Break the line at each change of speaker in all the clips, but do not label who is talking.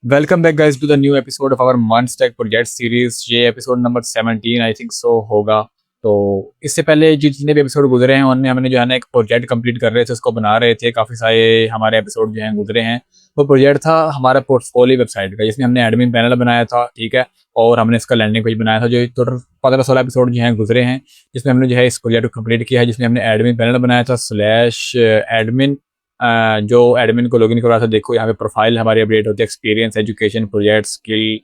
Welcome back guys to the new episode of our MERN stack project series. ये episode number 17 I think so होगा। तो इससे पहले जितने भी एपिसोड गुजरे हैं उनमें हमने जो है ना एक प्रोजेक्ट कंप्लीट कर रहे थे, उसको बना रहे थे। काफ़ी सारे हमारे एपिसोड जो हैं गुजरे हैं। वो प्रोजेक्ट था हमारा पोर्टफोलियो वेबसाइट का, जिसमें हमने एडमिन पैनल बनाया था, ठीक है। और हमने इसका लैंडिंग पेज बनाया था। जो टोटल 15-16 एपिसोड जो हैं गुजरे हैं, जिसमें हमने जो है इस प्रोजेक्ट को कंप्लीट किया है, जिसमें हमने एडमिन पैनल बनाया था स्लैश एडमिन। जो एडमिन को लॉगिन करवा था, देखो यहाँ पे प्रोफाइल हमारी अपडेट होती है, experience, education, project, skill,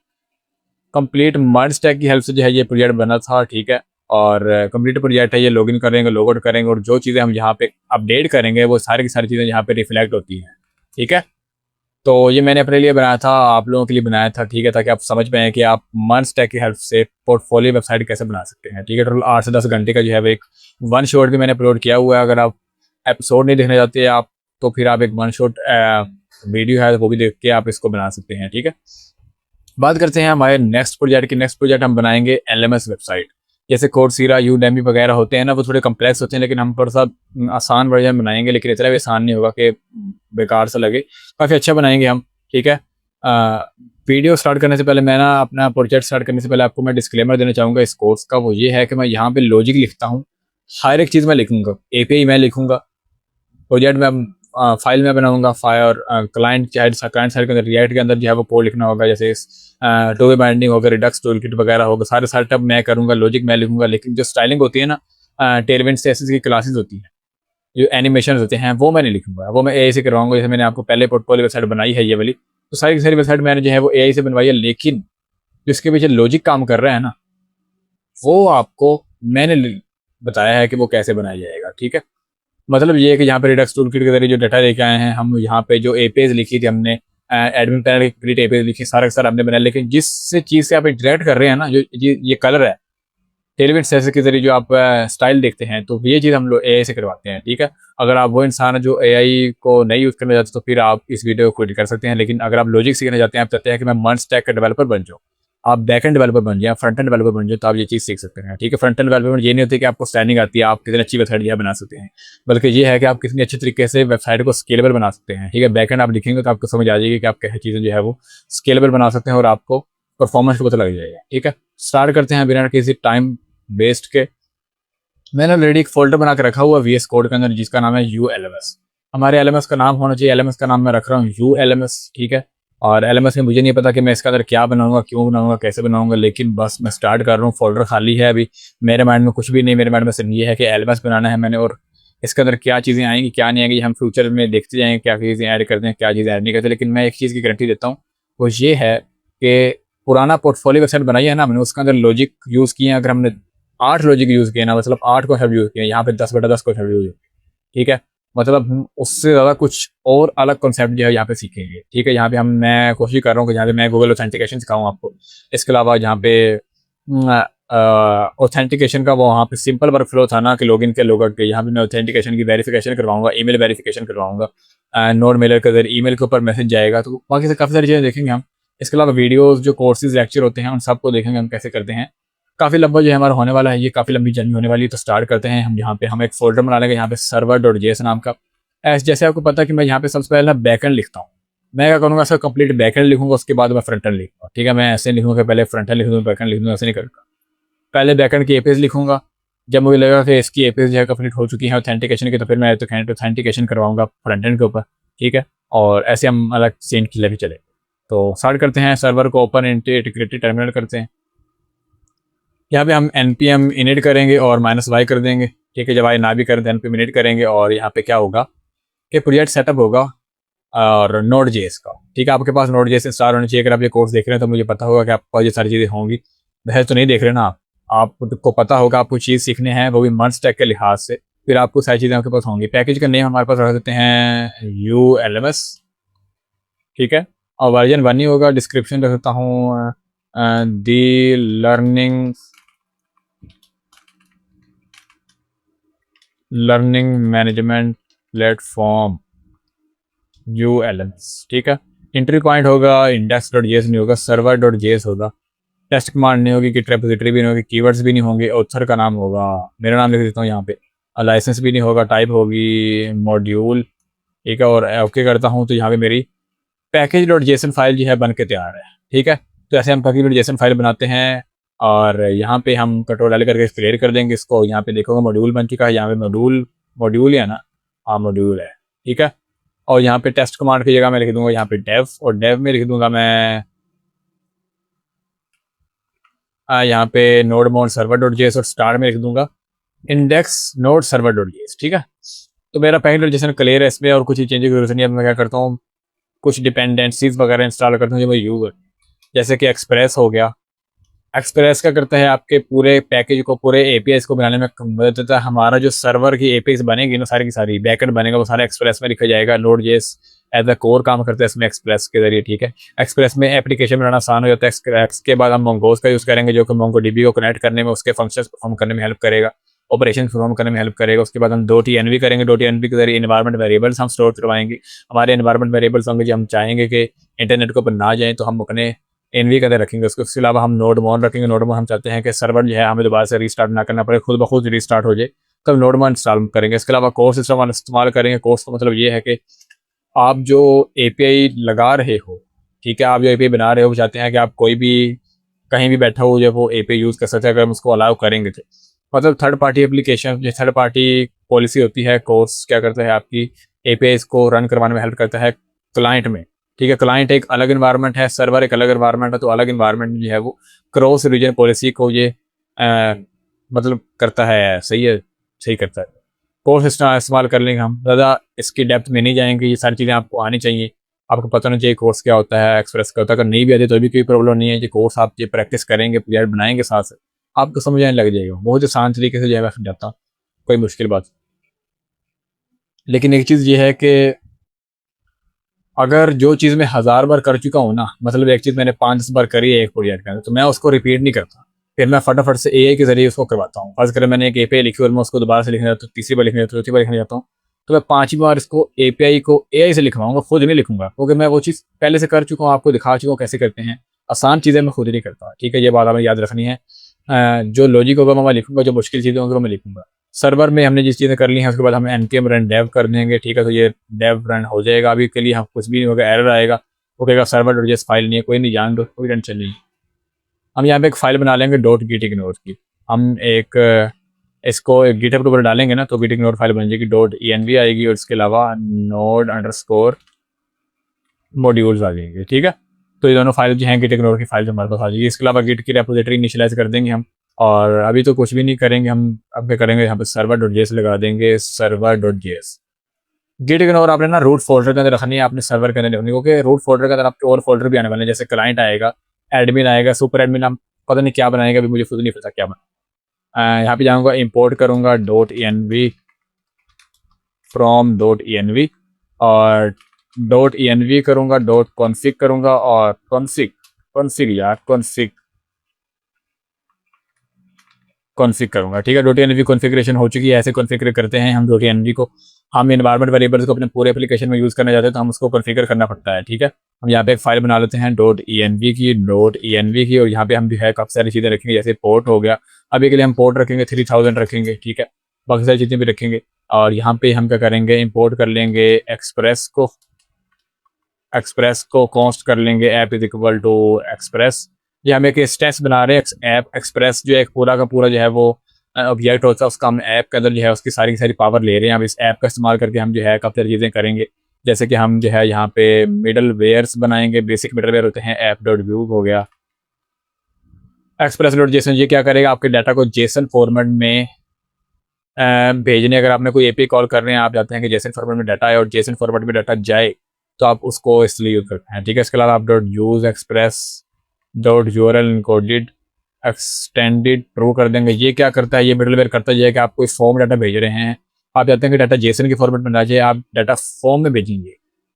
complete MERN stack की हेल्प से जो है ये प्रोजेक्ट बना था, ठीक है। और कंप्लीट प्रोजेक्ट है, ये लॉगिन करेंगे, लॉग आउट करेंगे, और जो चीज़ें हम यहाँ पे अपडेट करेंगे वो सारी की सारी चीज़ें यहाँ पे रिफ्लेक्ट होती हैं, ठीक है। तो ये मैंने अपने लिए बनाया था, आप लोगों के लिए बनाया था, ठीक है, ताकि आप समझ पाएँ कि आप मर्ज स्टैक की हेल्प से पोर्टफोलियो वेबसाइट कैसे बना सकते हैं, ठीक है। टोटल 8 से 10 घंटे का जो है वो एक वन शॉट भी मैंने अपलोड किया हुआ है। अगर आप एपिसोड नहीं देखना चाहते आप, तो फिर आप एक वन शॉट वीडियो है वो भी देख के आप इसको बना सकते हैं, ठीक है। बात करते हैं हमारे नेक्स्ट प्रोजेक्ट की। नेक्स्ट प्रोजेक्ट हम बनाएंगे एलएमएस वेबसाइट। जैसे कोर्सेरा, यूडेमी वगैरह होते हैं ना, वो थोड़े कम्प्लेक्स होते हैं, लेकिन हम थोड़ा सा आसान वर्जन बनाएंगे, लेकिन इतना भी आसान नहीं होगा कि बेकार सा लगे। काफ़ी अच्छा बनाएंगे हम, ठीक है। वीडियो स्टार्ट करने से पहले मैं ना अपना प्रोजेक्ट स्टार्ट करने से पहले आपको मैं डिस्क्लेमर देना चाहूँगा इस कोर्स का। वो ये है कि मैं यहाँ पे लॉजिक लिखता हूँ, हर एक चीज़ मैं लिखूंगा, एपीआई मैं लिखूंगा, प्रोजेक्ट में फाइल में बनाऊंगा, फाइल और क्लाइंट साइड के अंदर रिएक्ट के अंदर जो है वो कोड लिखना होगा, जैसे टू वे बाइंडिंग होगा, रिडक्स टूलकिट वगैरह होगा, सारे सेटअप मैं करूंगा, लॉजिक मैं लिखूंगा। लेकिन जो स्टाइलिंग होती है ना, टेलविंड सेसेस की क्लासेस होती है, जो एनिमेशन होते हैं, वो मैं नहीं लिखूंगा, वो मैं एआई से करवाऊंगा। जैसे मैंने आपको पहले पोर्टफोलियो वेबसाइट बनाई है ये वाली, तो सारी की सारी वेबसाइट मैंने जो है वो एआई से बनवाई है, लेकिन जिसके पीछे लॉजिक काम कर रहा है ना, वो आपको मैंने बताया है कि वो कैसे बनाया जाएगा, ठीक है। मतलब ये है कि यहाँ पे रिडक्स टूलकिट के जरिए जो डाटा लेके आए हैं हम, यहाँ पे जो एपीआईज लिखी थी हमने, एडमिन पैनल की कंप्लीट एपीआईज लिखी, सारा का सारा हमने बनाया। लेकिन जिस चीज़ से आप इंटरेक्ट कर रहे हैं ना, जो ये कलर है, टेलविंड सेंसर के जरिए जो आप स्टाइल देखते हैं, तो ये चीज़ हम लोग एआई से करवाते हैं, ठीक है। अगर आप वो इंसान है जो एआई को नहीं यूज़ करना चाहते, तो फिर आप इस वीडियो को क्विट कर सकते हैं। लेकिन अगर आप लॉजिक सीखना चाहते हैं, आप चाहते हैं कि मैं मंच स्टैक का डेवलपर बन जाऊँ, आप बैक एंड डेवलपर बन जाए, फ्रंट एंड डेवलपर बन जाए, तो आप ये चीज़ सीख सकते हैं, ठीक है। फ्रंट एंड डेवलपमेंट ये नहीं होती कि आपको स्टैंडिंग आती है, आप कितनी अच्छी वेबसाइट यह बना सकते हैं, बल्कि ये है कि आप कितनी अच्छी तरीके से वेबसाइट को स्केलेबल बना सकते हैं, ठीक है। बैक एंड आप लिखेंगे तो आपको समझ आ जाएगी कि आप कैसे चीज़ें जो है वो स्केलेबल बना सकते हैं, और आपको परफॉर्मेंस को पता लग जाएगा, ठीक है। स्टार्ट करते हैं बिना किसी टाइम वेस्ट के। मैंने ऑलरेडी एक फोल्डर बना के रखा हुआ वीएस कोड के अंदर, जिसका नाम है यूएलएमएस। हमारे एलएमएस का नाम होना चाहिए, एलएमएस का नाम मैं रख रहा हूँ यूएलएमएस, ठीक है। और एलएमएस में मुझे नहीं पता कि मैं इसके अंदर क्या बनाऊंगा, क्यों बनाऊंगा, कैसे बनाऊंगा, लेकिन बस मैं स्टार्ट कर रहा हूँ। फोल्डर खाली है अभी, मेरे माइंड में कुछ भी नहीं, मेरे माइंड में सिर्फ ये है कि एलएमएस बनाना है मैंने, और इसके अंदर क्या चीज़ें आएंगी क्या नहीं आएंगी हम फ्यूचर में देखते जाएंगे, क्या चीज़ें ऐड करते हैं, क्या चीज़ें ऐड नहीं करते। लेकिन मैं एक चीज़ की गारंटी देता हूँ, वो ये है कि पुराना पोर्टफोलियो वेबसाइट बनाई है ना हमने, उसके अंदर लॉजिक यूज़ किए हैं। अगर हमने 8 लॉजिक यूज़ किए ना, मतलब 8 कॉन्सेप्ट यूज़ किए, यहाँ पे 10/10 कॉन्सेप्ट यूज़, ठीक है। मतलब हम उससे ज़्यादा कुछ और अलग कॉन्सेप्ट जो है यहाँ पे सीखेंगे, ठीक है। यहाँ पे मैं कोशिश कर रहा हूँ कि यहाँ पे मैं गूगल ऑथेंटिकेशन सिखाऊँ आपको। इसके अलावा यहाँ पे ऑथेंटिकेशन का वो वहाँ पे सिंपल वर्क फ्लो था ना कि लॉगिन के लॉगआउट के, यहाँ पे मैं ऑथेंटिकेशन की वेरिफिकेशन करवाऊंगा, ईमेल वेरिफिकेशन करवाऊंगा, नोट मेलर के जरिए ईमेल के ऊपर मैसेज जाएगा। तो बाकी से काफ़ी सारी चीज़ें देखेंगे हम। इसके अलावा वीडियोज़ जो कोर्सेज लेक्चर होते हैं उन सबको देखेंगे हम कैसे करते हैं। काफ़ी लंबा जो है हमारा होने वाला है, ये काफ़ी लंबी जर्नी होने वाली है। तो स्टार्ट करते हैं हम। यहाँ पे हम एक फोल्डर बना लेंगे, यहाँ पे server.js नाम का। जैसे आपको पता है कि मैं यहाँ पे सबसे पहले बैकएंड लिखता हूँ। मैं क्या करूँगा, सर कंप्लीट बैकएंड लिखूंगा, उसके बाद मैं फ्रंट एंड लिखूंगा, ठीक है। मैं ऐसे लिखूंगा कि पहले फ्रंट एंड लिख दूँ, बैकएंड लिख दूँ, ऐसे नहीं करूँगा। पहले बैकएंड की एपीआईज लिखूंगा, जब मुझे लगेगा कि इसकी एपीआईज जो है कंप्लीट हो चुकी है ऑथेंटिकेशन की, तो फिर मैं ऑथेंटिकेशन करवाऊंगा फ्रंट एंड के ऊपर, ठीक है। और ऐसे हम अलग चेन की लेके चले। तो स्टार्ट करते हैं, सर्वर को ओपन इंटीग्रेटेड टर्मिनल करते हैं। यहाँ पे हम npm init करेंगे और -y कर देंगे, ठीक है। जब आई ना भी करें तो npm init करेंगे, और यहाँ पे क्या होगा कि प्रोजेक्ट सेटअप होगा और Node.js का, ठीक है। आपके पास Node.js इंस्टॉल होनी चाहिए। अगर आप ये कोर्स देख रहे हैं तो मुझे पता होगा कि आपके पास ये सारी चीज़ें होंगी। वैसे तो नहीं देख रहे ना आप, आपको पता होगा, आपको चीज़ सीखने हैं, वो भी मंच स्टैक के लिहाज से, फिर आपको सारी चीज़ें आपके पास होंगी। पैकेज का नेम हमारे पास रख देते हैं ULMS, ठीक है। और वर्जन 1 ही होगा। डिस्क्रिप्शन रख देता हूँ दी लर्निंग मैनेजमेंट प्लेटफॉर्म ULMS, ठीक है। एंट्री पॉइंट होगा index.js नहीं होगा, server.js होगा। टेस्ट कमांड नहीं होगी, गिट रेपोजिटरी भी नहीं होगी, कीवर्ड्स भी नहीं होंगे, ऑथर का नाम होगा, मेरा नाम लिख देता हूँ यहाँ पे। लाइसेंस भी नहीं होगा, टाइप होगी मॉड्यूल, ठीक है। और ओके करता हूँ तो यहाँ पे मेरी पैकेज डॉट जेसन फाइल जो है बन के तैयार है। ठीक है, तो ऐसे हम पैकेज डॉट जेसन फाइल बनाते हैं और यहाँ पे हम कंट्रोल एल करके क्लियर कर देंगे इसको। यहाँ पे देखोगे मॉड्यूल बन चुका है, यहाँ पे मॉड्यूल है ना, हाँ मॉड्यूल है। ठीक है, और यहाँ पे टेस्ट कमांड की जगह मैं लिख दूंगा यहाँ पे डेव, और डेव में लिख दूंगा मैं यहाँ पे node mode server dot JS, और स्टार में लिख दूंगा index node server dot JS. ठीक है, तो मेरा पैकेज डॉट जेसन क्लियर है इसमें, और कुछ चेंजेस की जरूरत नहीं है। मैं क्या करता हूँ, कुछ डिपेंडेंसीज वगैरह इंस्टॉल करता हूँ जो मैं यूज, जैसे कि एक्सप्रेस हो गया। एक्सप्रेस क्या करता है, आपके पूरे पैकेज को, पूरे एपीआई को बनाने में मदद देता है। हमारा जो सर्वर की एपीआई बनेगी ना, सारी की सारी बैकएंड बनेगा वो सारा एक्सप्रेस में लिखा जाएगा। Node JS as a core काम करता है इसमें एक्सप्रेस के जरिए। ठीक है, एक्सप्रेस में एप्लीकेशन बनाना आसान हो जाता है। इसके बाद हम मोंगोज का यूज़ करेंगे जो कि मोंगोडीबी को कनेक्ट करने में, उसके फंक्शंस परफॉर्म करने में हेल्प करेगा, ऑपरेशन परफॉर्म करने में हेल्प करेगा। उसके बाद हम .env करेंगे। .env के जरिए इन्वायरमेंट वेरिएबल्स हम स्टोर करवाएंगे। हमारे इन्वायरमेंट वेरिएबल्स होंगे जो हम चाहेंगे कि इंटरनेट के ऊपर ना जाएँ तो हम अपने एनवी के अंदर रखेंगे उसके अलावा हम नोड मोन रखेंगे। नोड मोन हम चाहते हैं कि सर्वर जो है हमें दोबारा से रीस्टार्ट ना करना पड़े, खुद ब खुद रीस्टार्ट हो जाए, तब नोड मोन इंस्टॉल करेंगे। इसके अलावा कोर सिस्टम इस्तेमाल करेंगे। कोर्स का मतलब ये है कि आप जो एपीआई लगा रहे हो, ठीक है, आप जो एपीआई बना रहे हो, चाहते हैं कि आप कोई भी कहीं भी बैठा हो जो वो एपीआई यूज़ कर सकते हैं, अगर हम उसको अलाउ करेंगे तो। मतलब थर्ड पार्टी एप्लीकेशन, जो थर्ड पार्टी पॉलिसी होती है, कोर्स क्या करता है, आपकी एपीआई को रन करवाने में हेल्प करता है क्लाइंट में। ठीक है, क्लाइंट एक अलग इन्वायरमेंट है, सर्वर एक अलग इन्वायरमेंट है, तो अलग इन्वायरमेंट जो है वो क्रॉस रीजन पॉलिसी को ये मतलब करता है। सही है, सही करता है। कोर्स इस्तेमाल कर लेंगे हम, ज़्यादा इसकी डेप्थ में नहीं जाएंगे। ये सारी चीज़ें आपको आनी चाहिए, आपको पता होना चाहिए कोर्स क्या होता है, एक्सप्रेस क्या होता है। अगर नहीं भी आती तो भी कोई प्रॉब्लम नहीं है, ये कोर्स आप ये प्रैक्टिस करेंगे, प्रोजेक्ट बनाएंगे साथ साथ, आपको समझ आने लग जाएगा। बहुत आसान तरीके से जो है मैं समझाता, कोई मुश्किल बात। लेकिन एक चीज़ ये है कि अगर जो चीज़ मैं 1000 बार कर चुका हूँ ना, मतलब एक चीज़ मैंने 5 बार करी है एक प्रोजेक्ट के अंदर, तो मैं उसको रिपीट नहीं करता। फिर मैं फटाफट से एआई के जरिए उसको करवाता हूँ। फर्ज करें मैंने एक एपीआई लिखी और मैं उसको दोबारा से लिखने जाता हूँ, तीसरी बार लिखने जाता हूँ, चौथी बार लिखने जाता हूँ, तो मैं 5वीं बार इसको एपीआई को एआई से लिखवाऊंगा, खुद नहीं लिखूंगा, क्योंकि मैं वो चीज़ पहले से कर चुका हूँ, आपको दिखा चुका हूँ कैसे करते हैं। आसान चीज़ें मैं खुद ही नहीं करता। ठीक है, ये बात हमें याद रखनी है। जो लॉजिक होगा मैं लिखूंगा, जो मुश्किल चीज़ें होंगी वो मैं लिखूंगा। सर्वर में हमने जिस चीज़ें कर ली हैं उसके बाद हम npm रन डेव कर देंगे। ठीक है, तो ये डेव रन हो जाएगा। अभी के लिए हम कुछ भी नहीं होगा, एरर आएगा, वो कहेगा सर्वर डॉट जेएस फाइल नहीं है, कोई नहीं, जान दो, कोई टेंशन नहीं। हम यहाँ पे एक फाइल बना लेंगे .git ignore की। हम एक इसको एक गिटहब के ऊपर डालेंगे ना, तो git ignore फाइल बन जाएगी, .env आएगी, और इसके अलावा नोड अंडरस्कोर मॉड्यूल्स आ जाएंगे। ठीक है, तो ये दोनों फाइल जो हैं गिट इग्नोर की फाइल हमारे पास आ जाएगी। इसके अलावा गिट की रेपोजिटरी इनिशियलाइज कर देंगे हम। और अभी तो कुछ भी नहीं करेंगे हम, अब क्या करेंगे, यहाँ पे सर्वर डॉट जेएस लगा देंगे, server dot JS. Git ignore आपने ना रूट फोल्डर के अंदर रखनी है, आपने सर्वर के अंदर रखनी है, क्योंकि रूट फोल्डर के अंदर आपके और फोल्डर भी आने वाले हैं, जैसे क्लाइंट आएगा, एडमिन आएगा, सुपर एडमिन, हम पता नहीं क्या बनाएगा, अभी मुझे खुद नहीं पता क्या बना। यहाँ पे जाऊँगा, इम्पोर्ट करूँगा .env फ्रॉम .env, और .env करूँगा, .config करूँगा, और config करूँगा। ठीक है, .env कॉन्फ़िगरेशन हो चुकी है। ऐसे कॉन्फ़िगर करते हैं हम .env को। हम इन्वायरमेंट वेरिएबल्स को अपने पूरे एप्लीकेशन में यूज़ करना चाहते हैं तो हम उसको कॉन्फ़िगर करना पड़ता है। ठीक है, हम यहाँ पे एक फाइल बना लेते हैं .env की, और यहाँ पे हम भी है काफ़ी सारी चीज़ें रखेंगे, जैसे पोर्ट हो गया। अभी के लिए हम पोर्ट रखेंगे 3000 रखेंगे। ठीक है, बाकी सारी चीज़ें भी रखेंगे। और यहाँ पे हम क्या करेंगे, इंपोर्ट कर लेंगे एक्सप्रेस को कॉन्स्ट कर लेंगे app is equal to Express. ये हम एक स्टेस बना रहे हैं। ऐप एक्सप्रेस जो है पूरा का पूरा जो है वो ऑब्जेक्ट होता है, उसका हम ऐप के अंदर जो है उसकी सारी की सारी पावर ले रहे हैं। अब इस ऐप का इस्तेमाल करके हम जो है काफ़ी सारी चीज़ें करेंगे, जैसे कि हम जो है यहाँ पे मिडल वेयर्स बनाएंगे। बेसिक मिडल वेयर होते हैं, ऐप डॉट व्यू हो गया, एक्सप्रेस डॉट जेसन। ये क्या करेगा, आपके डाटा को जेसन फॉर्मेट में भेजने, अगर आपने कोई एपीआई कॉल कर रहे हैं, आप चाहते हैं कि जेसन फॉर्मेट में डाटा आए और जेसन फॉर्मेट में डाटा जाए, तो आप उसको इसलिए यूज़ करते हैं। ठीक है, इसके अलावा आप .use express .url encoded extended true कर देंगे। ये क्या करता है, ये मिडलवेयर करता है कि आप कोई फॉर्म डाटा भेज रहे हैं, आप चाहते हैं कि डाटा जेसन के फॉर्मेट में ना जाए, आप डाटा फॉर्म में भेजेंगे।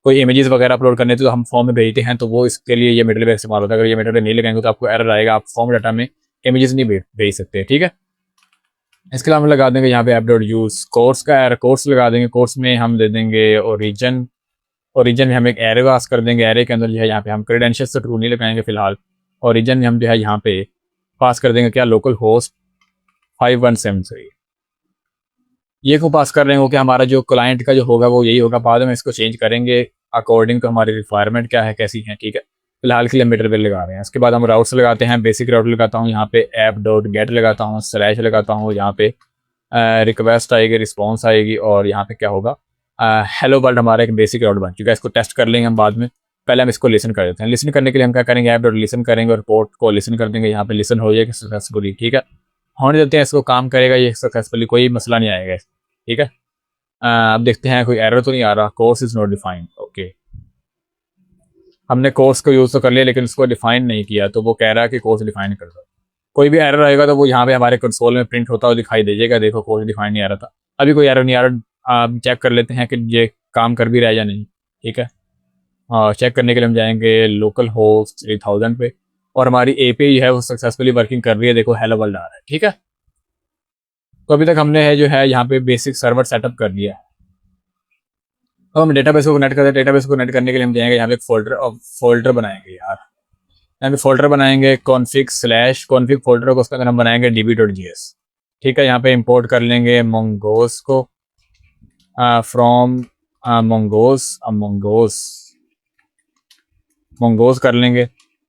कोई इमेजेस वगैरह अपलोड करने तो हम फॉर्म में भेजते हैं, तो वो इसके लिए ये मिडलवेयर इस्तेमाल होता है। अगर ये मिडलवेयर नहीं लगाएंगे तो आपको एरर आएगा, आप फॉर्म डाटा में इमेजेस नहीं भेज सकते। ठीक है, इसके अलावा हम लगा देंगे यहाँ पे ऐप डॉट यूज़ कोर्स का कोर्स लगा देंगे। कोर्स में हम दे देंगे ओरिजिन में हम एक एरे पास कर देंगे। एरे के अंदर जो है यहाँ पे हम क्रेडेंशियल्स तो ट्रू नहीं लगाएंगे फिलहाल। ओरिजिन में हम जो है यहाँ पे पास कर देंगे क्या, लोकल होस्ट 5173। ये को पास कर रहे हो कि हमारा जो क्लाइंट का जो होगा वो यही होगा, बाद में इसको चेंज करेंगे। अकॉर्डिंग टू हमारी रिक्वायरमेंट क्या है, कैसी है, ठीक है। फिलहाल के लिए मिडलवेयर लगा रहे हैं। इसके बाद हम राउट्स लगाते हैं। बेसिक राउट लगाता हूँ यहाँ पे ऐप डॉट गेट लगाता हूँ, स्लैश लगाता हूँ, यहाँ पे रिक्वेस्ट आएगी, रिस्पॉन्स आएगी, और यहाँ पे क्या होगा, हेलो वर्ल्ड हमारा एक बेसिक राउट बन चुका है। इसको टेस्ट कर लेंगे हम बाद में, पहले हम इसको लिसन कर देते हैं। लिसन करने के लिए हम क्या करेंगे, ऐप डॉट लिसन करेंगे और पोर्ट को लिसन कर देंगे। यहाँ पे लिसन हो जाएगा सक्सेसफुली, ठीक है। होने देते हैं इसको, काम करेगा ये सक्सेसफुली, कोई मसला नहीं आएगा, ठीक है। अब देखते हैं कोई एरर तो नहीं आ रहा। Course is not defined, okay. हमने कोर्स को यूज़ तो कर लिया लेकिन उसको डिफाइन नहीं किया, तो वो कह रहा है कि कोर्स डिफाइन कर दो। कोई भी एरर आएगा तो वो यहाँ पे हमारे कंसोल में प्रिंट होता हुआ दिखाई दीजिएगा, देखो कोर्स डिफाइन नहीं आ रहा था। अभी कोई एरर नहीं आ रहा, आप चेक कर लेते हैं कि ये काम कर भी रहा है या नहीं, ठीक है। चेक करने के लिए हम जाएंगे लोकल होस्ट 3000 पे, और हमारी एपीआई है वो सक्सेसफुली वर्किंग कर रही है, देखो हेलो वर्ल्ड आ रहा है, ठीक है। तो अभी तक हमने है जो है यहाँ पे बेसिक सर्वर सेटअप कर लिया है। अब हम डेटाबेस को कनेक्ट करते हैं। डेटाबेस को कनेक्ट करने के लिए हम जाएंगे यहाँ पे एक फोल्डर बनाएंगे यार। यहाँ पे फोल्डर बनाएंगे कॉन्फिग स्लैश कॉन्फिग फोल्डर को, उसके अंदर हम बनाएंगे db.js, ठीक है। यहाँ पे इंपोर्ट कर लेंगे मोंगोस को फ्रॉम मोंगोस कर लेंगे,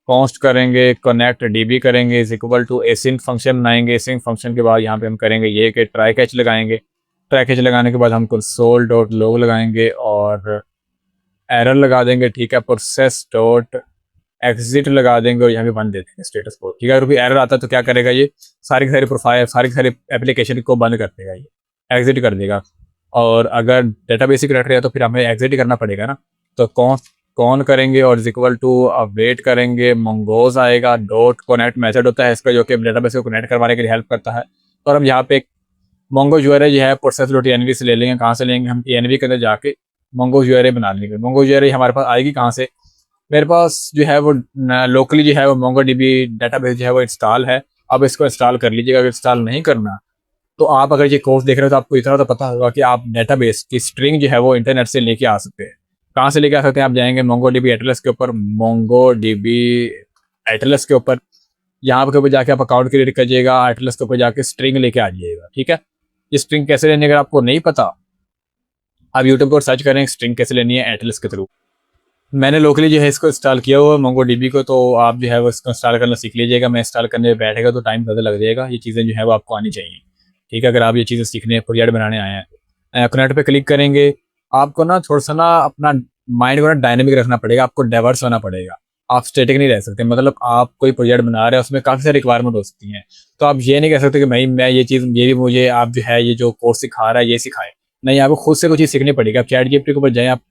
कॉन्स्ट करेंगे, कनेक्ट db करेंगे, is equal to async function बनाएंगे। एसिंक फंक्शन के बाद यहाँ पे हम करेंगे ये कि ट्राई कैच लगाएंगे। ट्राई कैच लगाने के बाद हम कंसोल डॉट लॉग लगाएंगे और एरर लगा देंगे, ठीक है। प्रोसेस डॉट एग्जिट लगा देंगे और यहाँ पे बंद दे देंगे स्टेटस को, ठीक है। अगर कोई एरर आता है तो क्या करेगा, ये सारी की सारी प्रोफाइल, सारी की सारी एप्लीकेशन को बंद कर देगा, ये एग्जिट कर देगा। और अगर डेटाबेस ही कनेक्ट रहा तो फिर हमें एग्जिट ही करना पड़ेगा ना, तो कौन करेंगे और इज इक्वल टू वेट करेंगे, मोंगोज आएगा, डॉट कनेक्ट मेथड होता है इसका जो कि डेटाबेस को कनेक्ट करवाने के लिए हेल्प करता है। और हम यहाँ पे मोंगो यूआरए जो है प्रोसेस डॉट एनवी से ले लेंगे। कहाँ से लेंगे, हम एनवी के अंदर जाके मोंगो यूआरए बना लेंगे। मोंगो यूआरए हमारे पास आएगी कहाँ से, मेरे पास जो है वो लोकली जो है वो मोंगो डीबी डेटाबेस जो है वो इंस्टॉल है। अब इसको इंस्टॉल कर लीजिएगा। अगर इंस्टॉल नहीं करना तो आप अगर ये कोर्स देख रहे हो तो आपको इतना तो पता होगा कि आप डेटाबेस की स्ट्रिंग जो है वो इंटरनेट से लेके आ सकते हैं। कहाँ से लेके आ सकते हैं, आप जाएंगे मोंगो डीबी एटलस के ऊपर, मोंगो डीबी एटलस के ऊपर, यहाँ के ऊपर जाके आप अकाउंट क्रिएट करिएगा, एटलस के ऊपर जाके स्ट्रिंग लेके आ जाइएगा, ठीक है। ये स्ट्रिंग कैसे लेनी है अगर आपको नहीं पता, आप यूट्यूब पर सर्च करें स्ट्रिंग कैसे लेनी है एटलस के थ्रू। मैंने लोकली जो है इसको इंस्टॉल किया हुआ मोंगो डीबी को, तो आप जो है वो इसको इंस्टॉल करना सीख लीजिएगा। मैं इंस्टॉल करने में बैठेगा तो टाइम ज़्यादा लग जाएगा, ये चीज़ें जो है वो आपको आनी चाहिए, ठीक है। अगर आप ये चीज़ें सीखने प्रोजेक्ट बनाने आए हैं, कनेक्ट पे क्लिक करेंगे। आपको ना थोड़ा सा ना अपना माइंड को ना डायनेमिक रखना पड़ेगा, आपको डाइवर्स होना पड़ेगा। आप स्टेटिक नहीं रह सकते, मतलब आप कोई प्रोजेक्ट बना रहे हैं उसमें काफ़ी सारी रिक्वायरमेंट हो सकती हैं, तो आप ये नहीं कह सकते कि भाई मैं ये चीज़, ये भी मुझे आप जो है ये जो कोर्स सिखा रहा है ये सिखाए। नहीं, आपको खुद से कुछ चीज़ सीखनी पड़ेगी। आप चैट जीपीटी के ऊपर जाएँ, आप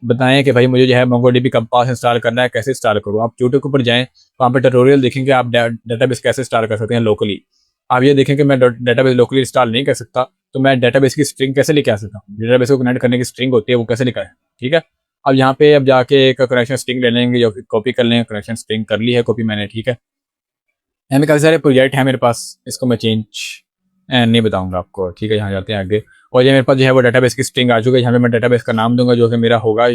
बताएं कि भाई मुझे जो है मोंगो डीबी कंपास इंस्टॉल करना है, कैसे इंस्टॉल करूँ। आप यूट्यूब के ऊपर जाएँ, वहाँ पे ट्यूटोरियल देखेंगे आप डेटाबेस कैसे इंस्टॉल कर सकते हैं लोकली। आप ये देखें कि मैं डेटाबेस लोकली इंस्टॉल नहीं कर सकता, तो मैं डेटाबेस की स्ट्रिंग कैसे लेके आ सकता हूँ, डेटाबेस को कनेक्ट करने की स्ट्रिंग होती है वो कैसे लिखा है, ठीक है। अब यहाँ पे अब जाके एक कनेक्शन स्ट्रिंग ले लेंगे, जो कॉपी कर लेंगे। कनेक्शन स्ट्रिंग कर ली है कॉपी मैंने, ठीक है। यहाँ में काफ़ी सारे प्रोजेक्ट हैं मेरे पास, इसको मैं चेंज नहीं बताऊंगा आपको, ठीक है। यहाँ जाते हैं आगे, और ये मेरे पास जो है वो डेटाबेस की स्ट्रिंग आ चुकी है। यहाँ पे मैं डेटाबेस का नाम दूंगा जो कि मेरा होगा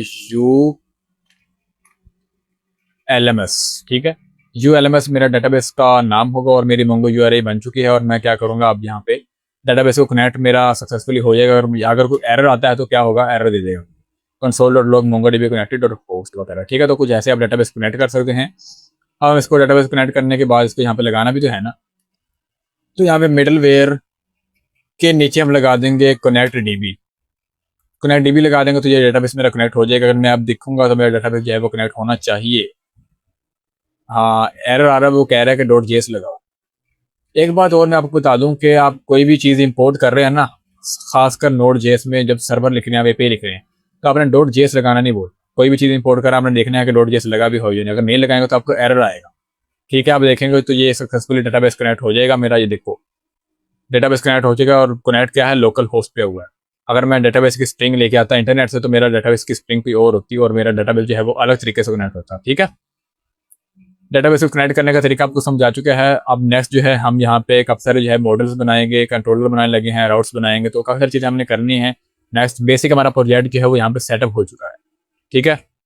ULMS, ठीक है। ULMS मेरा डेटाबेस का नाम होगा और मेरी मोंगो यूआरए बन चुकी है। और मैं क्या करूँगा, अब यहाँ पे डेटाबेस को कनेक्ट मेरा सक्सेसफुली हो जाएगा। और अगर कोई एरर आता है तो क्या होगा, एरर दे देगा console dot log Mongo dB connected dot host वगैरह, ठीक है। तो कुछ ऐसे आप डेटाबेस कनेक्ट कर सकते हैं। अब इसको डेटाबेस कनेक्ट करने के बाद इसको यहाँ पे लगाना भी तो है ना, तो यहाँ पे मिडल वेयर के नीचे हम लगा देंगे कनेक्ट डीबी। कनेक्ट डीबी लगा देंगे तो ये डेटाबेस मेरा कनेक्ट हो जाएगा। अगर मैं अब दिखूंगा तो मेरा डेटाबेस जो है वो कनेक्ट होना चाहिए। हाँ, एरर आ रहा है, वो कह रहा है कि डॉट जेएस लगाओ। एक बात और मैं आपको बता दूं कि आप कोई भी चीज़ इंपोर्ट कर रहे हैं ना, खासकर नोड जेएस में जब सर्वर लिख रहे हैं, आप एपीआई लिख रहे हैं, तो आपने डॉट जेएस लगाना नहीं बोल। कोई भी चीज़ इंपोर्ट कर आपने देखना है कि डॉट जेएस लगा भी हो या नहीं। अगर नहीं लगाएंगे तो आपको एरर आएगा, ठीक है। आप देखेंगे तो ये सक्सेसफुली डेटाबेस कनेक्ट हो जाएगा मेरा। ये देखो डेटाबेस कनेक्ट हो जाएगा और कनेक्ट क्या है, लोकल होस्ट पे हुआ है। अगर मैं डेटाबेस की स्ट्रिंग लेके आता इंटरनेट से तो मेरा डेटाबेस की स्ट्रिंग कोई और होती है और मेरा डेटाबेस जो है वो अलग तरीके से कनेक्ट होता है, ठीक है। डेटाबेस को कनेक्ट करने का तरीका आपको समझा चुका है। अब नेक्स्ट जो है हम यहाँ पे काफ़ी सारे जो है मॉडल्स बनाएंगे, कंट्रोलर बनाने लगे हैं, राउट्स बनाएंगे, तो काफ़ी सारी चीज़ें हमने करनी है। नेक्स्ट बेसिक हमारा प्रोजेक्ट जो है वो यहाँ पे सेटअप हो चुका है, ठीक है।